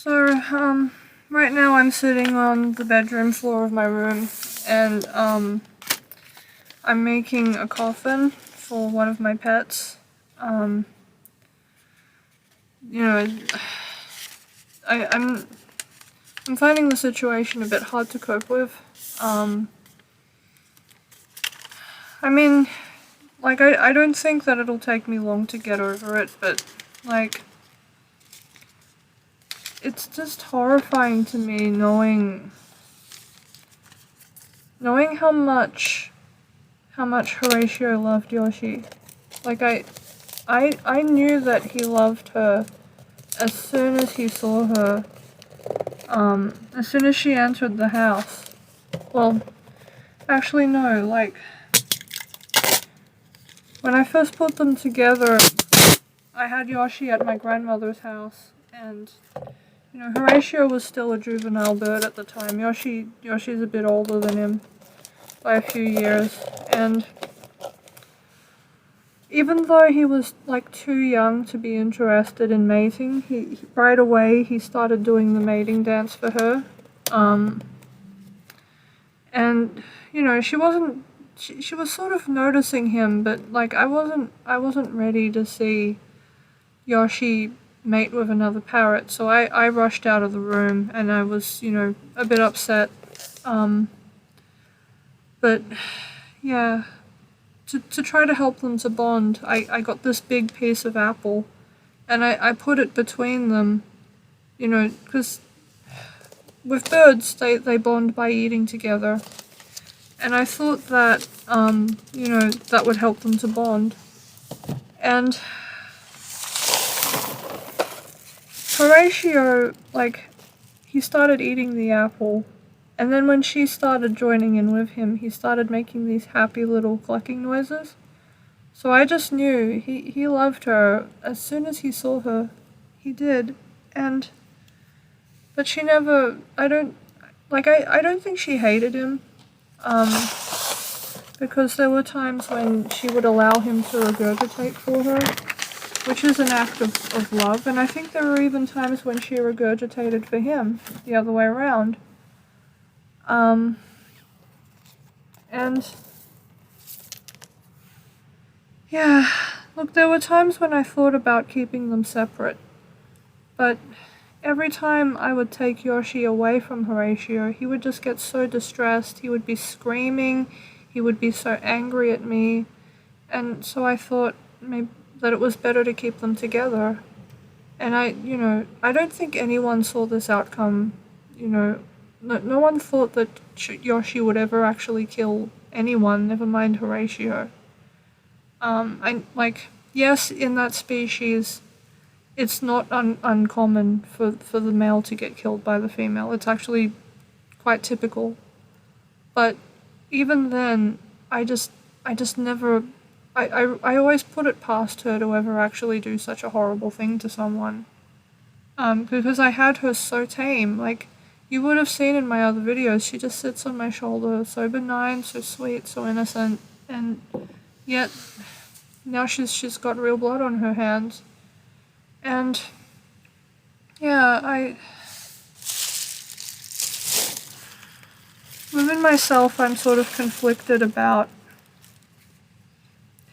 So, right now I'm sitting on the bedroom floor of my room, and, I'm making a coffin for one of my pets. Um, you know, I, I'm, I'm finding the situation a bit hard to cope with. I mean, like, I don't think that it'll take me long to get over it, but, like, it's just horrifying to me knowing how much Horatio loved Yoshi. Like, I knew that he loved her as soon as he saw her, as soon as she entered the house. Well, actually no, like, when I first put them together, I had Yoshi at my grandmother's house, and, you know, Horatio was still a juvenile bird at the time. Yoshi's a bit older than him by a few years, and even though he was, like, too young to be interested in mating, he right away he started doing the mating dance for her. And, you know, she was sort of noticing him, but, like, I wasn't ready to see Yoshi mate with another parrot, so I rushed out of the room, and I was, you know, a bit upset. But, yeah, to try to help them to bond, I got this big piece of apple, and I put it between them, you know, because with birds, they bond by eating together. And I thought that, you know, that would help them to bond. And Horatio, like, he started eating the apple, and then when she started joining in with him, he started making these happy little clucking noises. So I just knew he loved her. As soon as he saw her, he did. But she never, I don't think she hated him. Because there were times when she would allow him to regurgitate for her, which is an act of love, and I think there were even times when she regurgitated for him, the other way around. And yeah, look, there were times when I thought about keeping them separate, but every time I would take Yoshi away from Horatio, he would just get so distressed, he would be screaming, he would be so angry at me, and so I thought maybe that it was better to keep them together. And I don't think anyone saw this outcome, you know, no one thought that Yoshi would ever actually kill anyone, never mind Horatio. Yes, in that species, it's not uncommon for the male to get killed by the female. It's actually quite typical. But even then, I just never, I always put it past her to ever actually do such a horrible thing to someone. Because I had her so tame. Like, you would have seen in my other videos, she just sits on my shoulder, so benign, so sweet, so innocent, and yet now she's got real blood on her hands. And yeah, within myself, I'm sort of conflicted about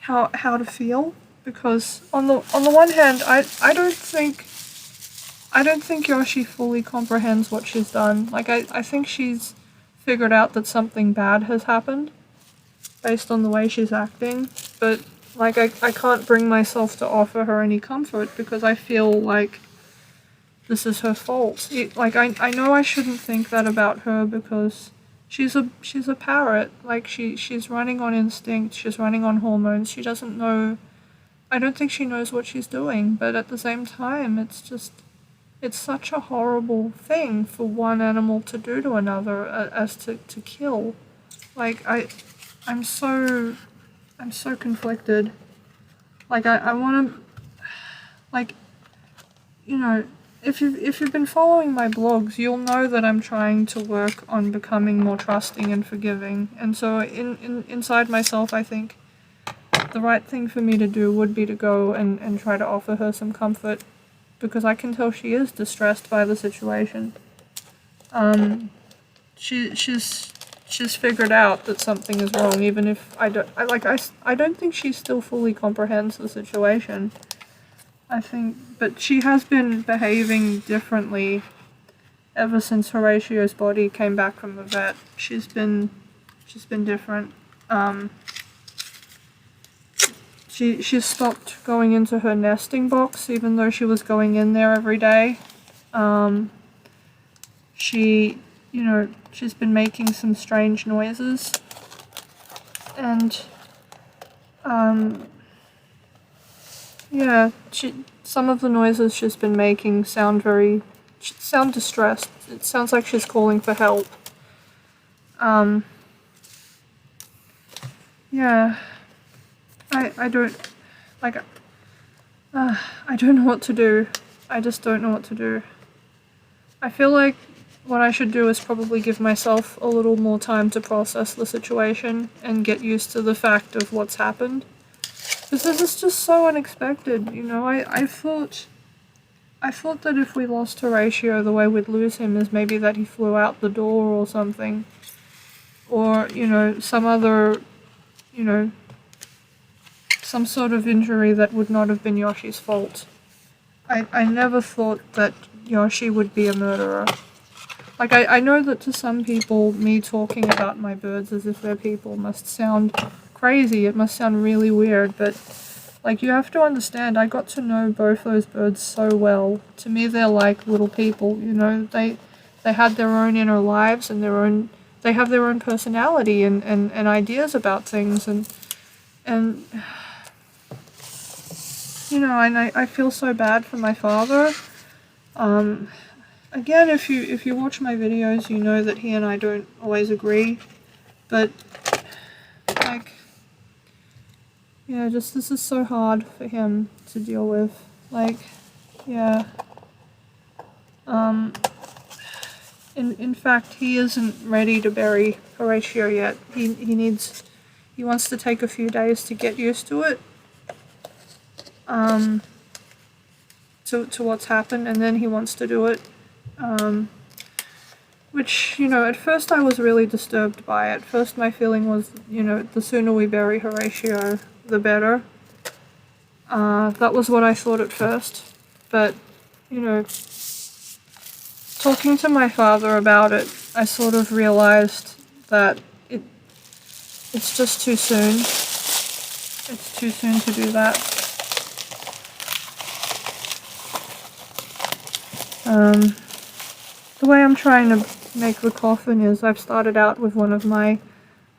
how to feel, because on the one hand, I don't think Yoshi fully comprehends what she's done. Like, I think she's figured out that something bad has happened based on the way she's acting, but, like, I can't bring myself to offer her any comfort because I feel like this is her fault. I know I shouldn't think that about her because she's a parrot. Like, she's running on instinct, she's running on hormones, she doesn't know, I don't think she knows what she's doing, but at the same time, it's such a horrible thing for one animal to do to another, as to kill. Like, I'm so conflicted. Like, I want to, like, you know, if you've been following my blogs, you'll know that I'm trying to work on becoming more trusting and forgiving. And so inside myself, I think the right thing for me to do would be to go and try to offer her some comfort. because I can tell she is distressed by the situation. She's figured out that something is wrong, even if I don't think she still fully comprehends the situation. I think, but she has been behaving differently ever since Horatio's body came back from the vet. She's been different. She's stopped going into her nesting box, even though she was going in there every day. She's been making some strange noises, and some of the noises she's been making sound distressed. It sounds like she's calling for help. I don't I don't know what to do. I just don't know what to do. I feel like what I should do is probably give myself a little more time to process the situation and get used to the fact of what's happened. Because this is just so unexpected, I thought that if we lost Horatio, the way we'd lose him is maybe that he flew out the door or something. Or, some other, some sort of injury that would not have been Yoshi's fault. I never thought that Yoshi would be a murderer. Like, I know that to some people, me talking about my birds as if they're people must sound crazy. It must sound really weird, but, like, you have to understand, I got to know both those birds so well. To me, they're like little people, They had their own inner lives and they have their own personality and ideas about things, and I feel so bad for my father. Again, if you watch my videos, you know that he and I don't always agree, but this is so hard for him to deal with. In fact, he isn't ready to bury Horatio yet. He wants to take a few days to get used to it. To what's happened, and then he wants to do it. Which, at first I was really disturbed by. At first my feeling was, the sooner we bury Horatio, the better. That was what I thought at first. But, talking to my father about it, I sort of realized that it's just too soon. It's too soon to do that. The way I'm trying to make the coffin is I've started out with one of my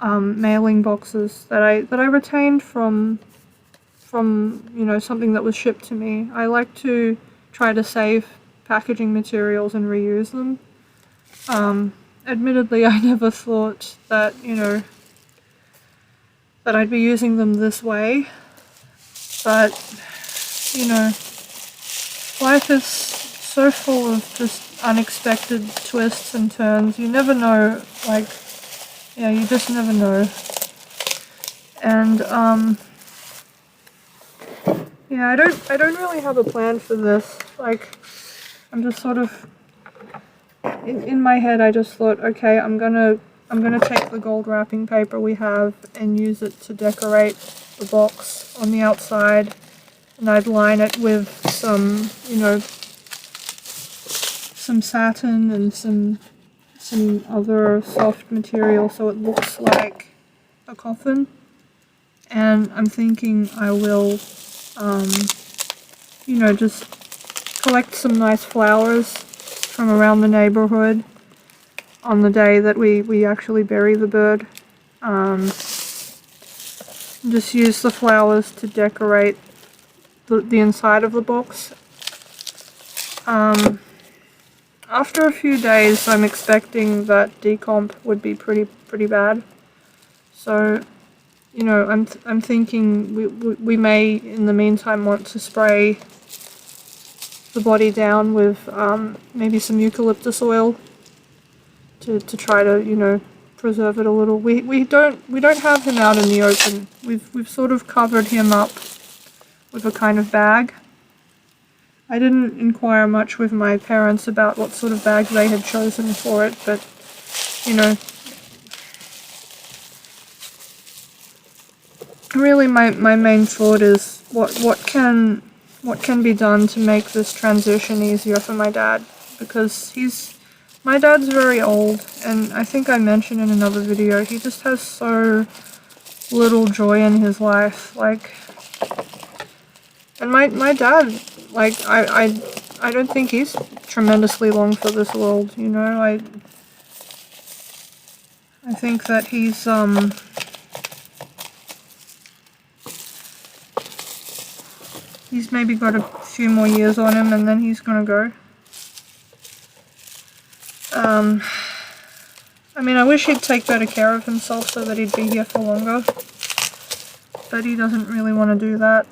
mailing boxes that I retained from something that was shipped to me. I like to try to save packaging materials and reuse them. Admittedly, I never thought that that I'd be using them this way, but life is so full of just unexpected twists and turns. You never know, you just never know. And I don't really have a plan for this. I'm just sort of in my head. I just thought, okay, I'm gonna take the gold wrapping paper we have and use it to decorate the box on the outside, and I'd line it with some satin and some other soft material so it looks like a coffin. And I'm thinking I will just collect some nice flowers from around the neighborhood on the day that we actually bury the bird. Just use the flowers to decorate the inside of the box. After a few days, I'm expecting that decomp would be pretty bad. So, I'm thinking we may, in the meantime, want to spray the body down with maybe some eucalyptus oil to try to preserve it a little. We don't have him out in the open. We've sort of covered him up with a kind of bag. I didn't inquire much with my parents about what sort of bag they had chosen for it, but, you know, really my main thought is what can be done to make this transition easier for my dad, because my dad's very old, and I think I mentioned in another video, he just has so little joy in his life, like, and my dad, like, I don't think he's tremendously long for this world, you know. I think that he's maybe got a few more years on him, and then he's gonna go. I mean, I wish he'd take better care of himself so that he'd be here for longer, but he doesn't really want to do that.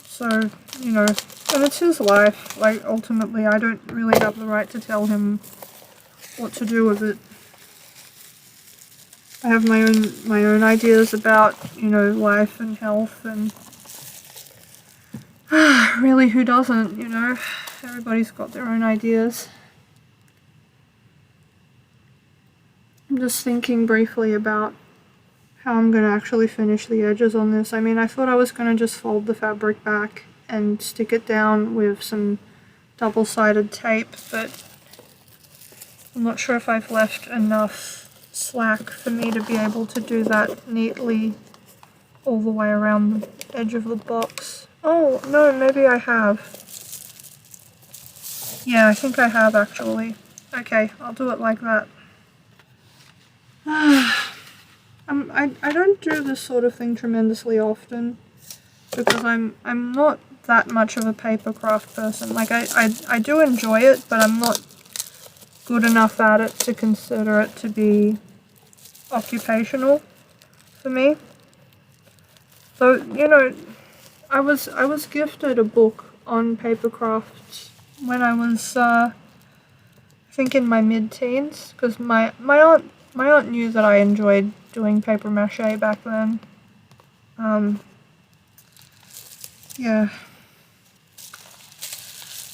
So, you know, and it's his life. Like, ultimately, I don't really have the right to tell him what to do with it. I have my own ideas about, you know, life and health, and really, who doesn't, you know? Everybody's got their own ideas. I'm just thinking briefly about how I'm going to actually finish the edges on this. I mean, I thought I was going to just fold the fabric back and stick it down with some double-sided tape, but I'm not sure if I've left enough slack for me to be able to do that neatly all the way around the edge of the box. Oh, no, maybe I have. Yeah, I think I have actually. Okay, I'll do it like that. I don't do this sort of thing tremendously often because I'm not that much of a paper craft person. Like, I do enjoy it, but I'm not good enough at it to consider it to be occupational for me. So, you know, I was gifted a book on paper crafts when I was I think in my mid-teens, because my aunt knew that I enjoyed doing paper mache back then. Yeah.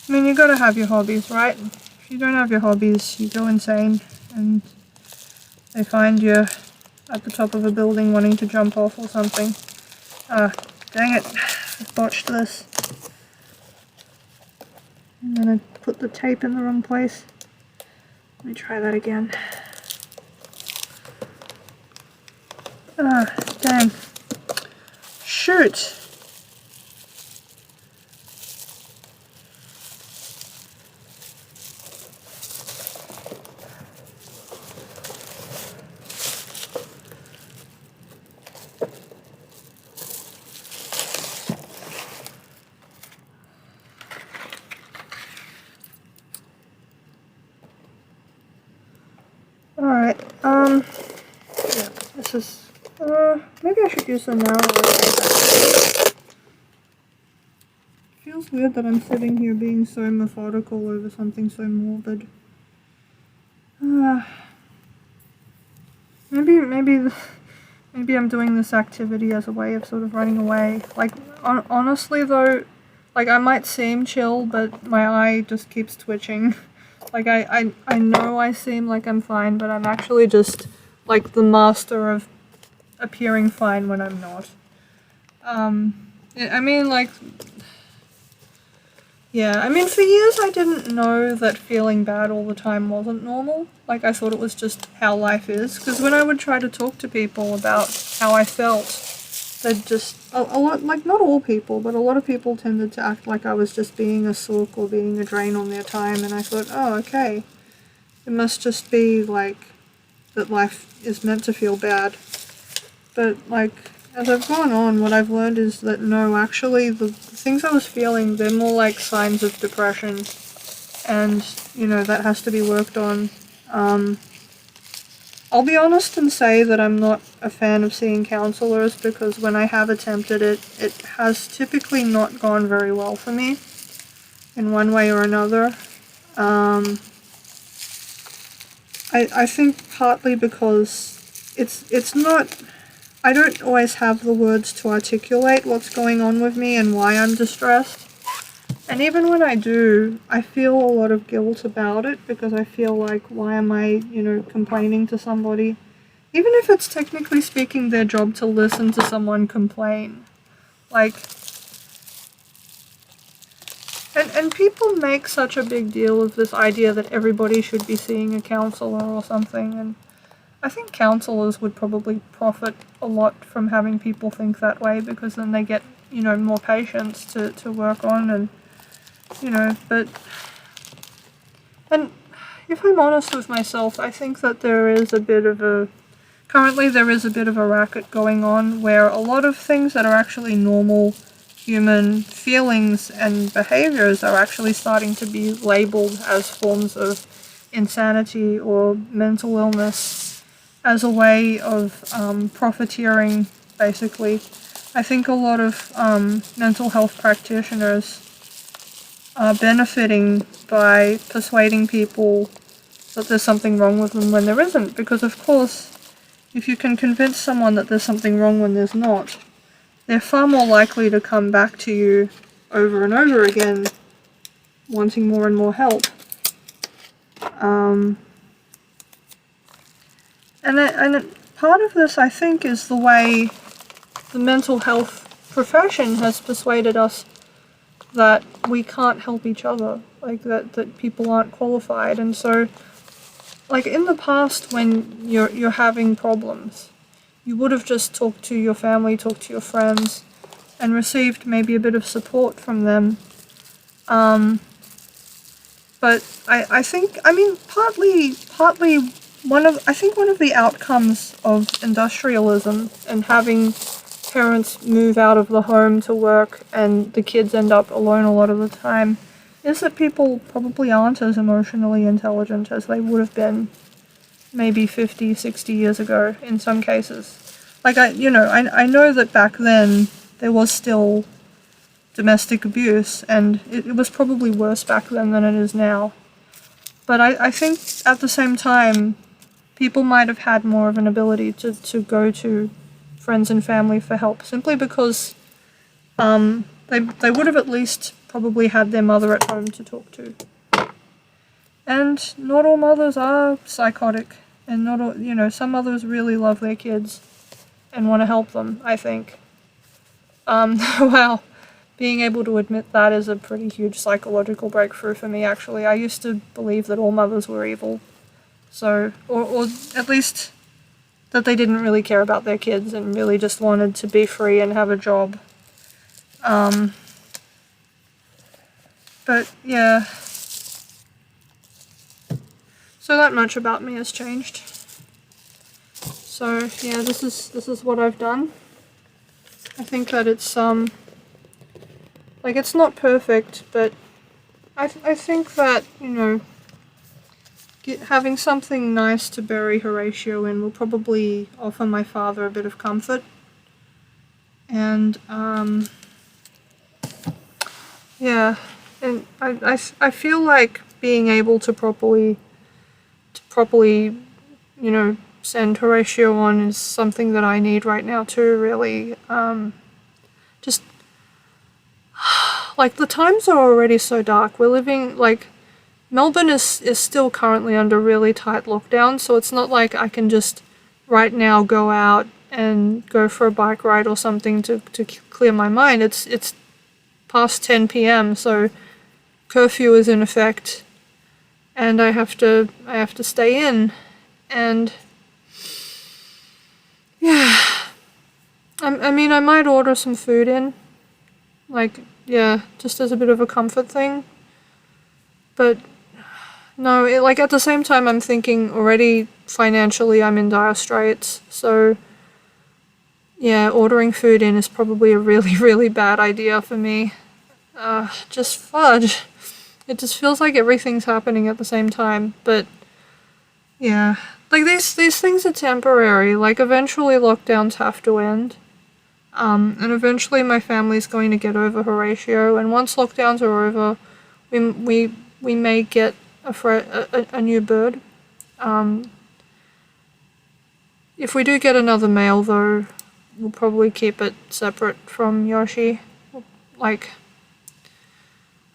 I mean, you gotta have your hobbies, right? If you don't have your hobbies, you go insane, and they find you at the top of a building wanting to jump off or something. Dang it. I botched this. I'm gonna put the tape in the wrong place. Let me try that again. Dang. Shoot! Alright, yeah, this is, maybe I should use the narrower. Feels weird that I'm sitting here being so methodical over something so morbid. Maybe I'm doing this activity as a way of sort of running away. Like, honestly though, like, I might seem chill, but my eye just keeps twitching. Like, I know I seem like I'm fine, but I'm actually just, like, the master of appearing fine when I'm not. I mean, like, yeah, I mean, for years I didn't know that feeling bad all the time wasn't normal. Like, I thought it was just how life is, because when I would try to talk to people about how I felt, they'd just, a lot, like, not all people, but a lot of people tended to act like I was just being a sook or being a drain on their time, and I thought, oh, okay, it must just be, like, that life is meant to feel bad. But, like, as I've gone on, what I've learned is that no, actually, the things I was feeling, they're more like signs of depression, and, you know, that has to be worked on. I'll be honest and say that I'm not a fan of seeing counselors, because when I have attempted it, it has typically not gone very well for me, in one way or another. I think partly because it's not, I don't always have the words to articulate what's going on with me and why I'm distressed. And even when I do, I feel a lot of guilt about it because I feel like, why am I, complaining to somebody? Even if it's technically speaking their job to listen to someone complain. Like, and people make such a big deal of this idea that everybody should be seeing a counselor or something, and I think counselors would probably profit a lot from having people think that way, because then they get, more patients to work on, and, but, and if I'm honest with myself, I think that currently there is a bit of a racket going on where a lot of things that are actually normal human feelings and behaviors are actually starting to be labeled as forms of insanity or mental illness as a way of profiteering, basically. I think a lot of mental health practitioners are benefiting by persuading people that there's something wrong with them when there isn't, because of course, if you can convince someone that there's something wrong when there's not, they're far more likely to come back to you over and over again, wanting more and more help. And part of this, I think, is the way the mental health profession has persuaded us that we can't help each other, like that people aren't qualified. And so, like in the past, when you're having problems, you would have just talked to your family, talked to your friends, and received maybe a bit of support from them. But I think, partly one of the outcomes of industrialism and having parents move out of the home to work and the kids end up alone a lot of the time is that people probably aren't as emotionally intelligent as they would have been maybe 50, 60 years ago in some cases. Like, I know that back then there was still domestic abuse, and it was probably worse back then than it is now. But I think at the same time, people might have had more of an ability to go to friends and family for help, simply because they would have at least probably had their mother at home to talk to. And not all mothers are psychotic, and not all, some mothers really love their kids and want to help them, I think. Wow, being able to admit that is a pretty huge psychological breakthrough for me, actually. I used to believe that all mothers were evil. So, or at least that they didn't really care about their kids and really just wanted to be free and have a job. But yeah. So that much about me has changed. So yeah, this is what I've done. I think that it's like, it's not perfect, but I think that, having something nice to bury Horatio in will probably offer my father a bit of comfort. And yeah, and I feel like being able to properly send Horatio on is something that I need right now too, really. Just like, the times are already so dark. We're living, like, Melbourne is still currently under really tight lockdown, so it's not like I can just right now go out and go for a bike ride or something to clear my mind. It's past 10 p.m, so curfew is in effect, and I have to stay in, and yeah, I mean, I might order some food in, like, yeah, just as a bit of a comfort thing, but no, like, at the same time, I'm thinking already financially I'm in dire straits, so yeah, ordering food in is probably a really, really bad idea for me. Just fudge. It just feels like everything's happening at the same time, but yeah. Like, these things are temporary. Like, eventually lockdowns have to end. And eventually my family's going to get over Horatio, and once lockdowns are over, we may get a new bird. If we do get another male, though, we'll probably keep it separate from Yoshi. Like,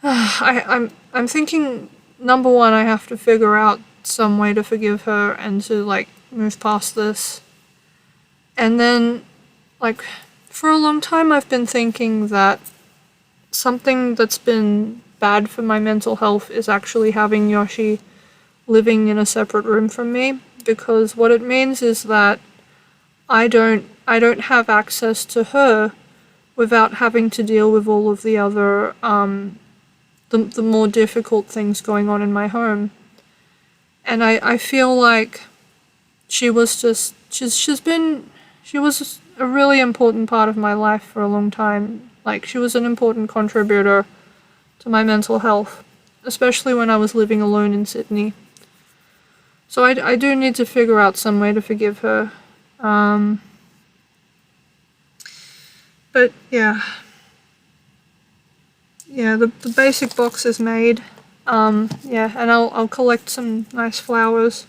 I'm thinking, number one, I have to figure out some way to forgive her and to like move past this. And then, like, for a long time I've been thinking that something that's been bad for my mental health is actually having Yoshi living in a separate room from me, because what it means is that I don't have access to her without having to deal with all of the other the more difficult things going on in my home. And I feel like she was just she was a really important part of my life for a long time. Like, she was an important contributor to my mental health, especially when I was living alone in Sydney. So I do need to figure out some way to forgive her. But yeah. Yeah, the basic box is made. Yeah, and I'll collect some nice flowers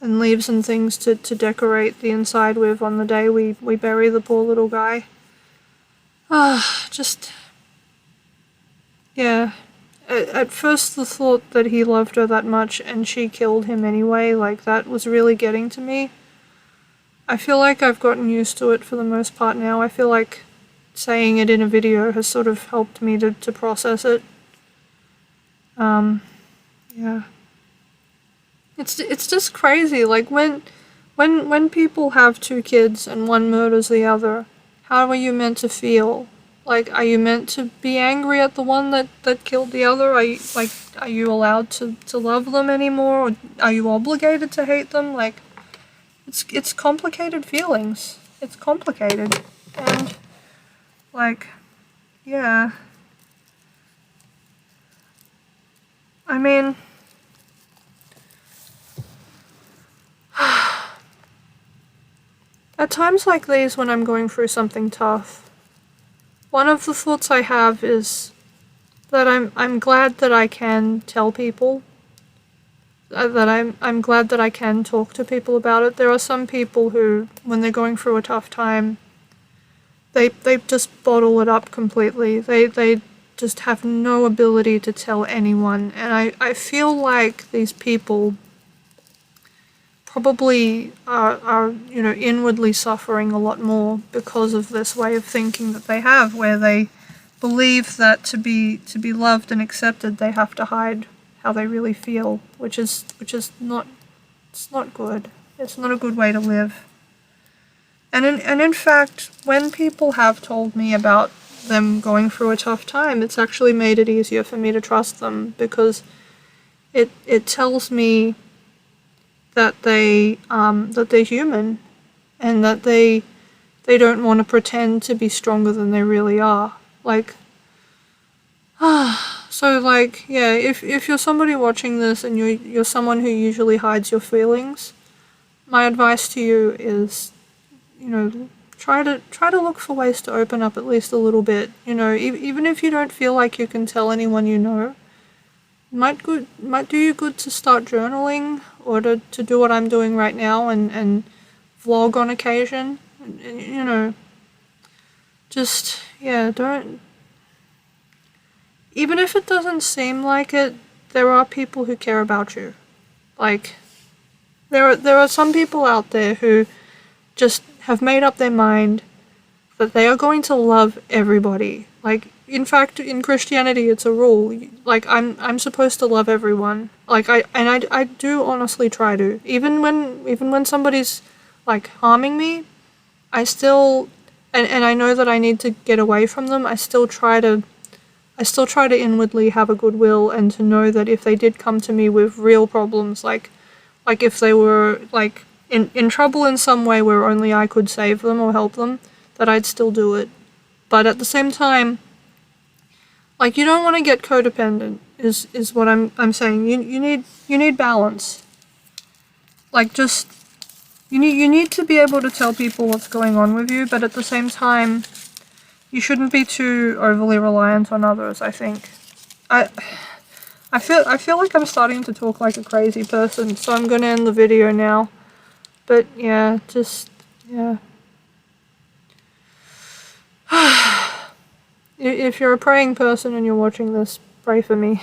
and leaves and things to decorate the inside with on the day we bury the poor little guy. Just, yeah. At first the thought that he loved her that much and she killed him anyway, like, that was really getting to me. I feel like I've gotten used to it for the most part now. I feel like saying it in a video has sort of helped me to process it. Yeah. It's just crazy. Like, when people have two kids and one murders the other, how are you meant to feel? Like, are you meant to be angry at the one that killed the other? Are you allowed to love them anymore? Or are you obligated to hate them? Like, it's complicated feelings. It's complicated. And, like, yeah. I mean, at times like these when I'm going through something tough, one of the thoughts I have is that I'm glad that I can tell people, that I'm glad that I can talk to people about it. There are some people who, when they're going through a tough time, they just bottle it up completely. They just have no ability to tell anyone. And I feel like these people probably are inwardly suffering a lot more because of this way of thinking that they have, where they believe that to be loved and accepted they have to hide how they really feel, which is not, it's not good. It's not a good way to live. And in fact, when people have told me about them going through a tough time, it's actually made it easier for me to trust them, because it tells me that they're human, and that they don't want to pretend to be stronger than they really are. Like, so, like, yeah, if you're somebody watching this and you're someone who usually hides your feelings, my advice to you is, try to look for ways to open up at least a little bit. Even if you don't feel like you can tell anyone might do you good to start journaling, or to do what I'm doing right now and vlog on occasion. Just, yeah, don't, even if it doesn't seem like it, there are people who care about you. Like, there are some people out there who just have made up their mind that they are going to love everybody. Like, in fact, in Christianity, it's a rule. Like, I'm supposed to love everyone. Like, I do honestly try to. Even when somebody's, like, harming me, I still, and I know that I need to get away from them, I still try to inwardly have a goodwill, and to know that if they did come to me with real problems, like if they were, like, in trouble in some way where only I could save them or help them, that I'd still do it. But at the same time, like, you don't want to get codependent, is what I'm saying. You need balance. Like, just, you need to be able to tell people what's going on with you, but at the same time, you shouldn't be too overly reliant on others, I think. I feel like I'm starting to talk like a crazy person, so I'm gonna end the video now. But yeah, just, yeah. If you're a praying person and you're watching this, Pray for me.